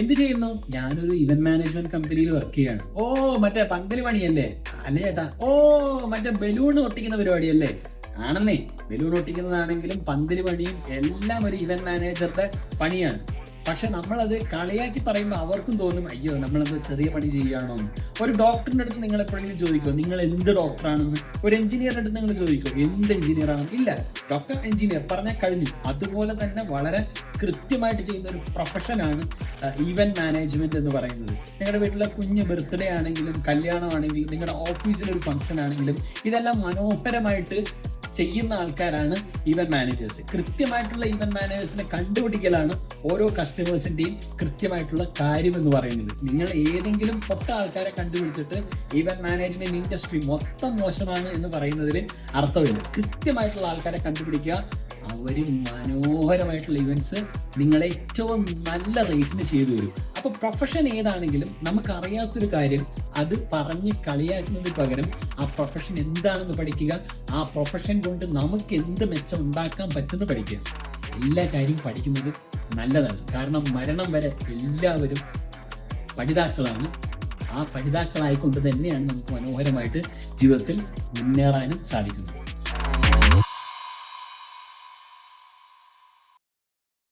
എന്ത് ചെയ്യുന്നു? ഞാനൊരു ഇവന്റ് മാനേജ്മെന്റ് കമ്പനിയിൽ വർക്ക് ചെയ്യാണ്. ഓ, മറ്റേ പന്തല് പണിയല്ലേ? അല്ലേ ചേട്ടാ. ഓ, മറ്റേ ബലൂൺ ഒട്ടിക്കുന്ന പരിപാടിയല്ലേ? ആണെന്നേ. ബലൂൺ ഒട്ടിക്കുന്നതാണെങ്കിലും പന്തല് പണിയും എല്ലാം ഒരു ഇവന്റ് മാനേജറുടെ പണിയാണ്. പക്ഷെ നമ്മളത് കളിയാക്കി പറയുമ്പോൾ അവർക്കും തോന്നും, അയ്യോ നമ്മളത് ചെറിയ പണി ചെയ്യുകയാണോ എന്ന്. ഒരു ഡോക്ടറിന്റെ അടുത്ത് നിങ്ങൾ എപ്പോഴെങ്കിലും ചോദിക്കുമോ നിങ്ങൾ എന്ത് ഡോക്ടറാണെന്ന്? ഒരു എഞ്ചിനീയറിന്റെ അടുത്ത് നിങ്ങൾ ചോദിക്കുമോ എന്ത് എഞ്ചിനീയർ ആണെന്ന്? ഇല്ല, ഡോക്ടർ എഞ്ചിനീയർ പറഞ്ഞാൽ കഴിഞ്ഞു. അതുപോലെ തന്നെ വളരെ കൃത്യമായിട്ട് ചെയ്യുന്ന ഒരു പ്രൊഫഷനാണ് ഈവന്റ് മാനേജ്മെന്റ് എന്ന് പറയുന്നത്. നിങ്ങളുടെ വീട്ടിലെ കുഞ്ഞ് ബർത്ത്ഡേ ആണെങ്കിലും കല്യാണമാണെങ്കിലും നിങ്ങളുടെ ഓഫീസിലൊരു ഫംഗ്ഷൻ ആണെങ്കിലും ഇതെല്ലാം മനോഹരമായിട്ട് ചെയ്യുന്ന ആൾക്കാരാണ് ഈവന്റ് മാനേജേഴ്സ്. കൃത്യമായിട്ടുള്ള ഈവന്റ് മാനേജേഴ്സിനെ കണ്ടുപിടിക്കലാണ് ഓരോ കസ്റ്റമേഴ്സിന്റെയും കൃത്യമായിട്ടുള്ള കാര്യം എന്ന് പറയുന്നത്. നിങ്ങൾ ഏതെങ്കിലും പൊട്ട ആൾക്കാരെ കണ്ടുപിടിച്ചിട്ട് ഈവന്റ് മാനേജ്മെന്റ് ഇൻഡസ്ട്രി മൊത്തം മോശമാണ് എന്ന് പറയുന്നതിൽ അർത്ഥമില്ല. കൃത്യമായിട്ടുള്ള ആൾക്കാരെ കണ്ടുപിടിക്കുക, അവർ മനോഹരമായിട്ടുള്ള ഇവന്റ്സ് നിങ്ങളെ ഏറ്റവും നല്ല റേറ്റിന് ചെയ്തു തരും. അപ്പോൾ പ്രൊഫഷൻ ഏതാണെങ്കിലും നമുക്കറിയാത്തൊരു കാര്യം അത് പറഞ്ഞ് കളിയാക്കുന്നതിന് പകരം ആ പ്രൊഫഷൻ എന്താണെന്ന് പഠിക്കുക, ആ പ്രൊഫഷൻ കൊണ്ട് നമുക്ക് എന്ത് മെച്ചം ഉണ്ടാക്കാൻ പറ്റുമെന്ന് പഠിക്കുക. എല്ലാ കാര്യം പഠിക്കുന്നത് നല്ലതാണ്. കാരണം മരണം വരെ എല്ലാവരും പഠിതാക്കളാണ്. ആ പഠിതാക്കളായിക്കൊണ്ട് തന്നെയാണ് നമുക്ക് മനോഹരമായിട്ട് ജീവിതത്തിൽ മുന്നേറാനും സാധിക്കുന്നത്.